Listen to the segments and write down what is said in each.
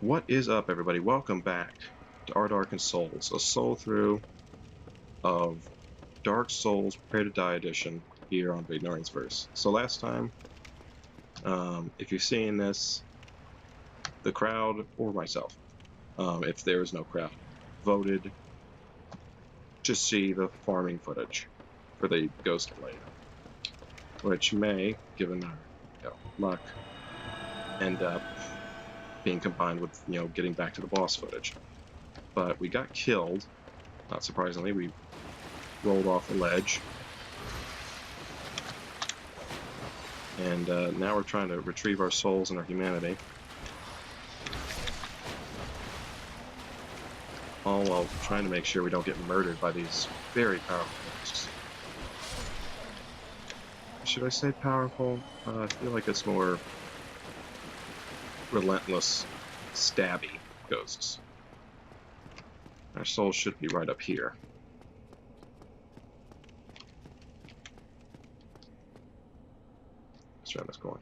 What is up, everybody? Welcome back to our Darkened Souls, a soul through of Dark Souls Prepare to Die edition here on Vagnarian's Verse. So last time, if you're seeing this, the crowd, or myself, if there is no crowd, voted to see the farming footage for the Ghost Blade, which may, given our luck, end up being combined with, getting back to the boss footage. But we got killed, not surprisingly. We rolled off the ledge. And now we're trying to retrieve our souls and our humanity. All while trying to make sure we don't get murdered by these very powerful ghosts. Should I say powerful? I feel like it's more relentless, stabby ghosts. Our souls should be right up here. Let's try this corner.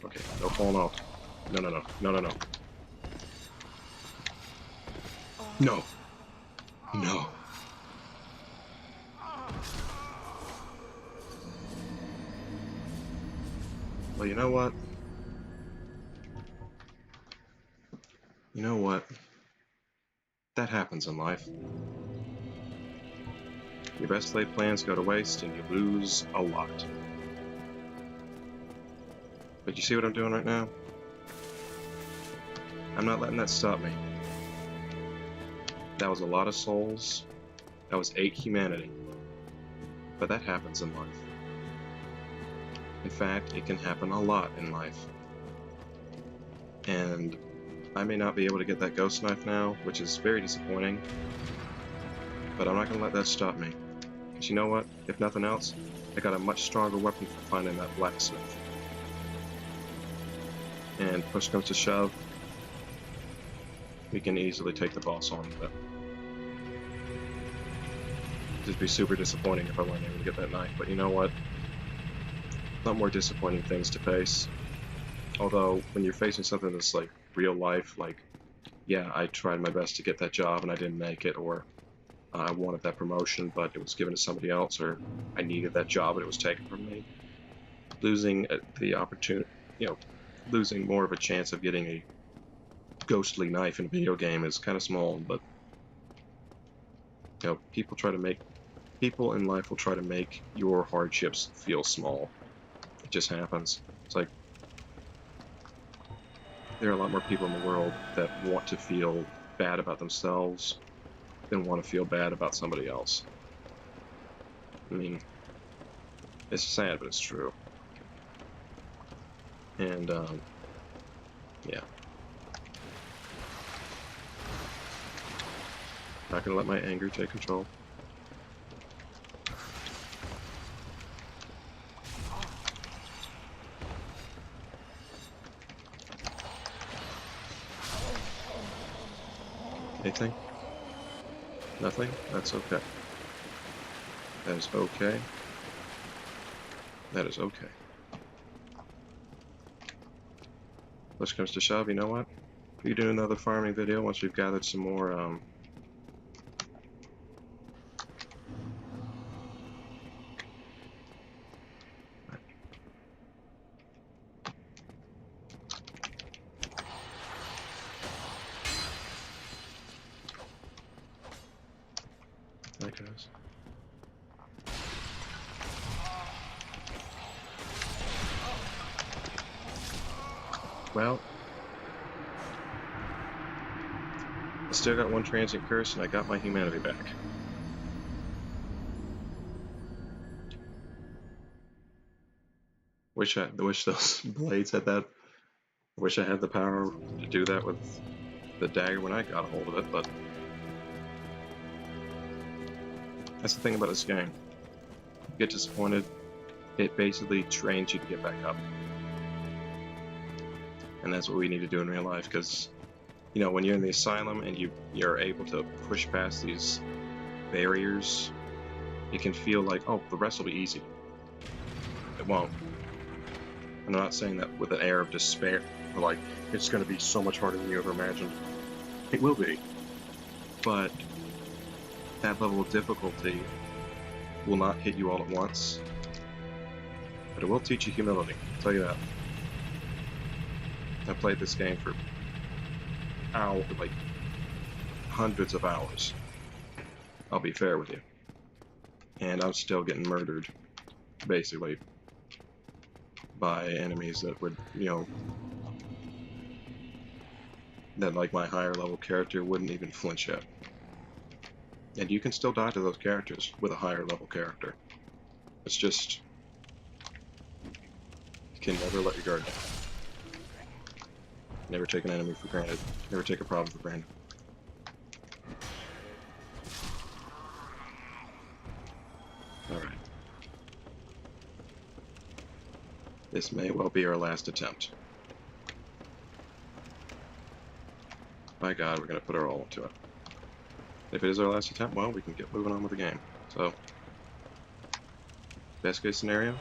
Okay, no falling off. No. No. No. Well, you know what? That happens in life. Your best laid plans go to waste and you lose a lot. But you see what I'm doing right now? I'm not letting that stop me. That was a lot of souls. That was 8 humanity. But that happens in life. In fact, it can happen a lot in life. And I may not be able to get that ghost knife now, which is very disappointing. But I'm not going to let that stop me. Because you know what? If nothing else, I got a much stronger weapon for finding that blacksmith. And push comes to shove, we can easily take the boss on with it. It'd be super disappointing if I weren't able to get that knife, but you know what? A lot more disappointing things to face. Although, when you're facing something that's like real life, like, yeah, I tried my best to get that job and I didn't make it, or I wanted that promotion but it was given to somebody else, or I needed that job but it was taken from me. Losing the opportunity, losing more of a chance of getting a ghostly knife in a video game is kind of small, but people in life will try to make your hardships feel small. It just happens. It's like there are a lot more people in the world that want to feel bad about themselves than want to feel bad about somebody else. I mean, it's sad, but it's true. And yeah. Not gonna let my anger take control. Anything? Nothing? That's okay. That is okay. That is okay. Push comes to shove, you know what? We do another farming video once we've gathered some more, like this. Well, I still got one transient curse and I got my humanity back. Wish those blades had that. Wish I had the power to do that with the dagger when I got a hold of it, but that's the thing about this game. You get disappointed, it basically trains you to get back up. And that's what we need to do in real life, because you know, when you're in the asylum and you're able to push past these barriers, it can feel like, oh, the rest will be easy. It won't. I'm not saying that with an air of despair, like, it's going to be so much harder than you ever imagined. It will be. But that level of difficulty will not hit you all at once. But it will teach you humility, I'll tell you that. I played this game for hours, like hundreds of hours. I'll be fair with you. And I'm still getting murdered, basically, by enemies that would, you know, that like my higher level character wouldn't even flinch at. And you can still die to those characters with a higher level character. It's just, you can never let your guard down. Never take an enemy for granted. Never take a problem for granted. Alright. This may well be our last attempt. By God, we're going to put our all into it. If it is our last attempt, well, we can get moving on with the game. So, best case scenario,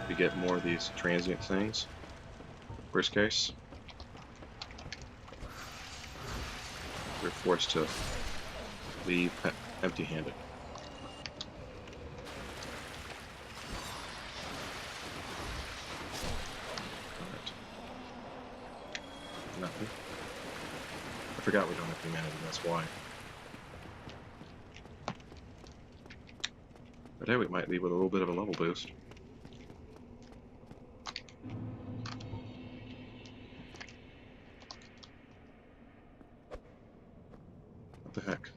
we get more of these transient things. Worst case, we're forced to leave empty-handed. Alright. Nothing. I forgot we don't have humanity, that's why. But hey, we might leave with a little bit of a level boost. What the heck?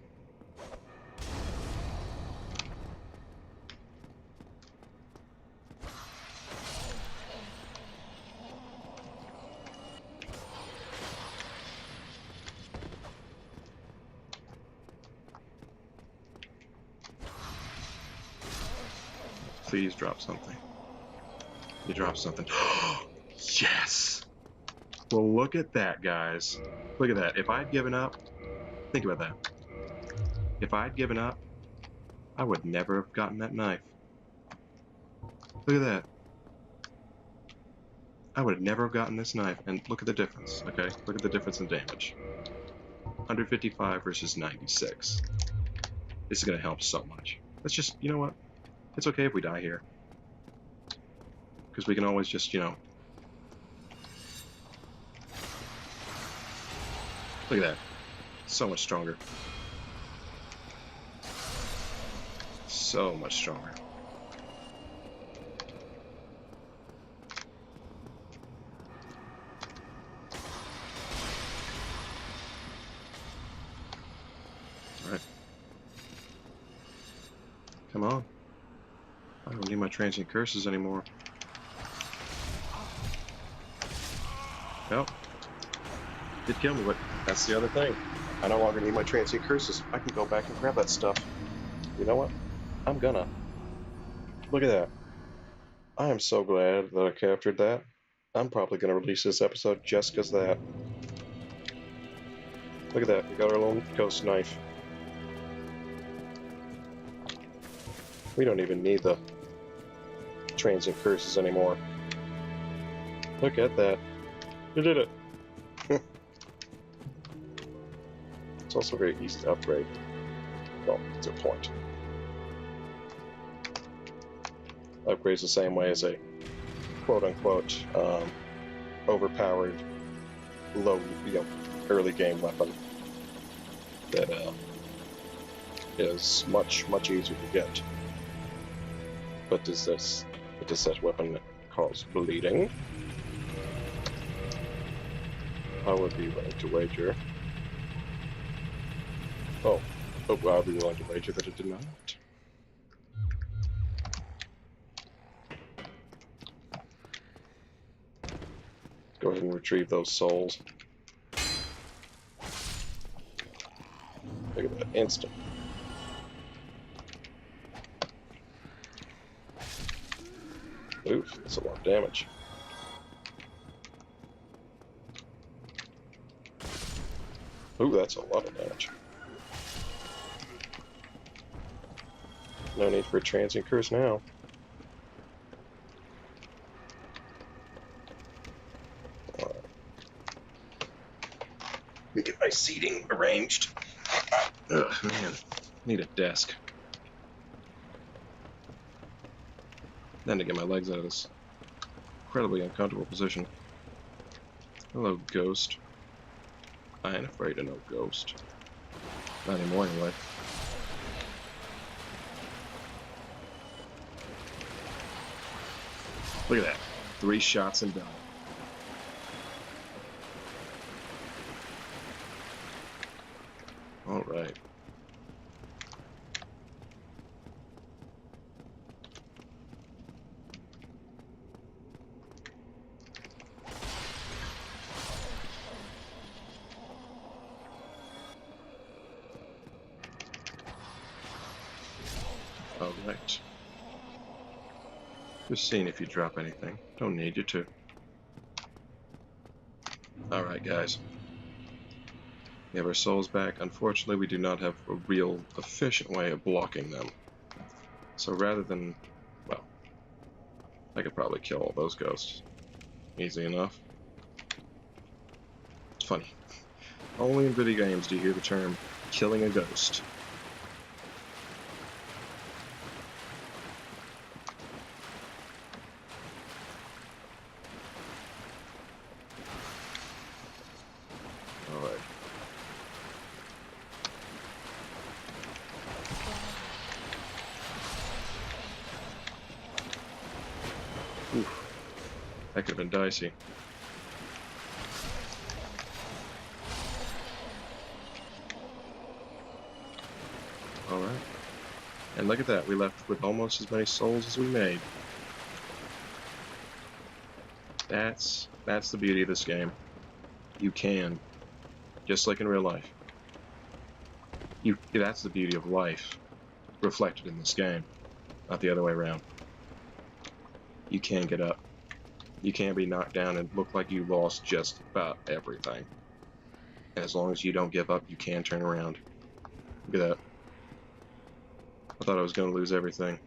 Please drop something. You drop something. Yes! Well, look at that, guys. Look at that. If I'd given up, think about that. If I'd given up, I would never have gotten that knife. Look at that. I would have never have gotten this knife. And look at the difference, okay? Look at the difference in damage. 155 versus 96. This is going to help so much. Let's just, you know what? It's okay if we die here. Because we can always just, you know... Look at that. So much stronger. So much stronger. Alright. Come on. I don't need my transient curses anymore. Well, did kill me, but that's the other thing. I no longer need my transient curses. I can go back and grab that stuff. You know what? I'm gonna. Look at that. I am so glad that I captured that. I'm probably gonna release this episode just because of that. Look at that. We got our little ghost knife. We don't even need the transient curses anymore. Look at that. You did it. It's also very easy to upgrade. Well, to a point. Upgrades the same way as a quote-unquote overpowered, low, early game weapon that is much easier to get. But does that weapon cause bleeding? I would be willing to wager. Oh, I'd be willing to wager that it did not. Go ahead and retrieve those souls. Look at that, instant. Oof, that's a lot of damage. Ooh, that's a lot of damage. No need for a transient curse now. Alright. Let me get my seating arranged. Ugh, man. Need a desk. Then to get my legs out of this incredibly uncomfortable position. Hello, ghost. I ain't afraid of no ghost. Not anymore, anyway. Look at that. 3 shots and done. Alright. Alright. Just seeing if you drop anything. Don't need you to. Alright, guys. We have our souls back. Unfortunately, we do not have a real efficient way of blocking them. So rather than... well, I could probably kill all those ghosts. Easy enough. It's funny. Only in video games do you hear the term killing a ghost. Alright. Oof. That could have been dicey. Alright. And look at that, we left with almost as many souls as we made. That's the beauty of this game. You can, just like in real life. That's the beauty of life reflected in this game, not the other way around. You can get up. You can be knocked down and look like you lost just about everything. And as long as you don't give up, you can turn around. Look at that. I thought I was going to lose everything.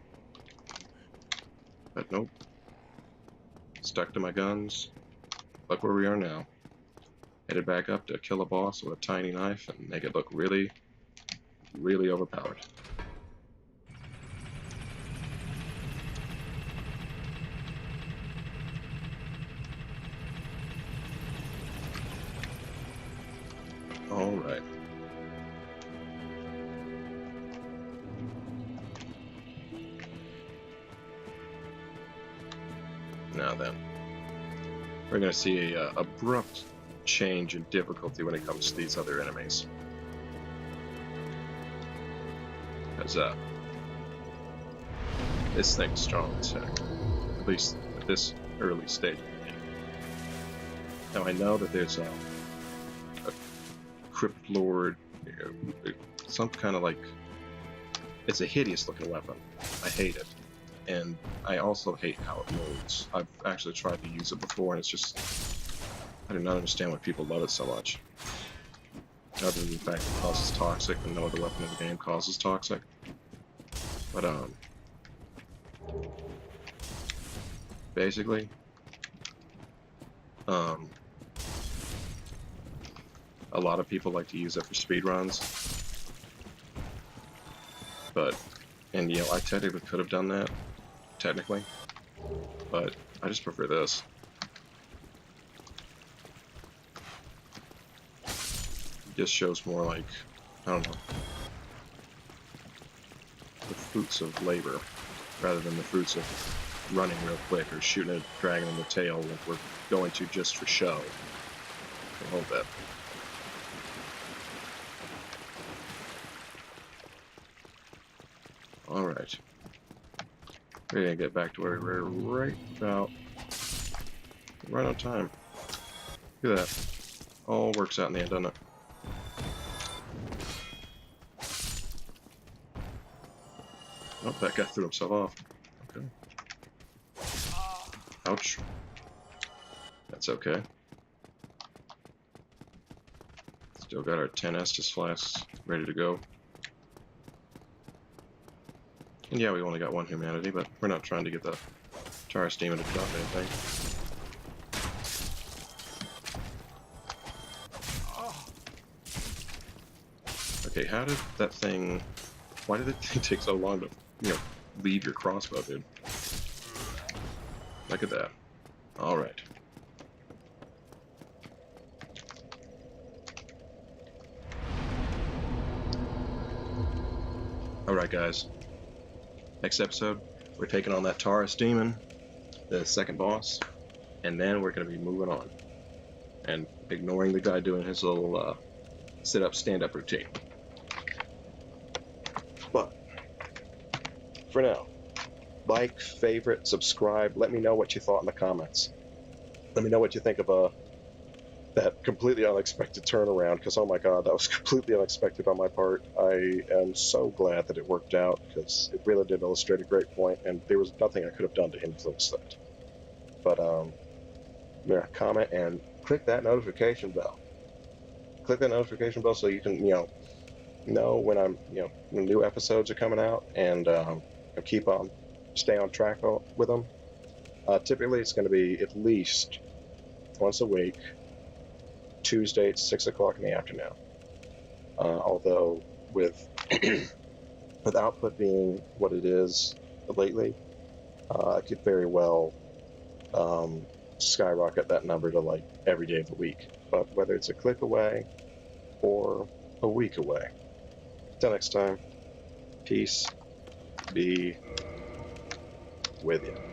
But nope. Stuck to my guns. Look where we are now. Headed back up to kill a boss with a tiny knife and make it look really, really overpowered. Alright. Now then, we're going to see a abrupt change in difficulty when it comes to these other enemies. Because this thing's strong as heck, at least at this early stage of the game. Now I know that there's a Crypt Lord, some kind of like, it's a hideous looking weapon. I hate it. And I also hate how it moves. I've actually tried to use it before and it's just, I do not understand why people love it so much. Other than the fact it causes toxic and no other weapon in the game causes toxic. But basically, a lot of people like to use it for speedruns. And you know, I technically could have done that, technically, but I just prefer this. It just shows more like, I don't know, the fruits of labor, rather than the fruits of running real quick or shooting a dragon in the tail like we're going to just for show. A little bit. Alright. We're gonna get back to where we were right on time. Look at that. All works out in the end, doesn't it? Oh, that guy threw himself off. Okay. Ouch. That's okay. Still got our 10 Estus flasks ready to go. And yeah, we only got one humanity, but we're not trying to get the Taurus Demon to drop anything. Okay, how did that thing... Why did that thing take so long to, leave your crossbow, dude? Look at that. Alright. Alright, guys. Next episode, we're taking on that Taurus Demon, the second boss, and then we're going to be moving on. And ignoring the guy doing his little sit-up, stand-up routine. But, for now, like, favorite, subscribe, let me know what you thought in the comments. Let me know what you think of that completely unexpected turnaround, because oh my god, that was completely unexpected on my part. I am so glad that it worked out, because it really did illustrate a great point, and there was nothing I could have done to influence that. But, yeah, comment and click that notification bell. Click that notification bell so you can, know when when new episodes are coming out, and stay on track with them. Typically, it's going to be at least once a week, Tuesday at 6 o'clock in the afternoon. Although with with output being what it is lately, I could very well skyrocket that number to like every day of the week. But whether it's a click away or a week away. Till next time, peace be with you.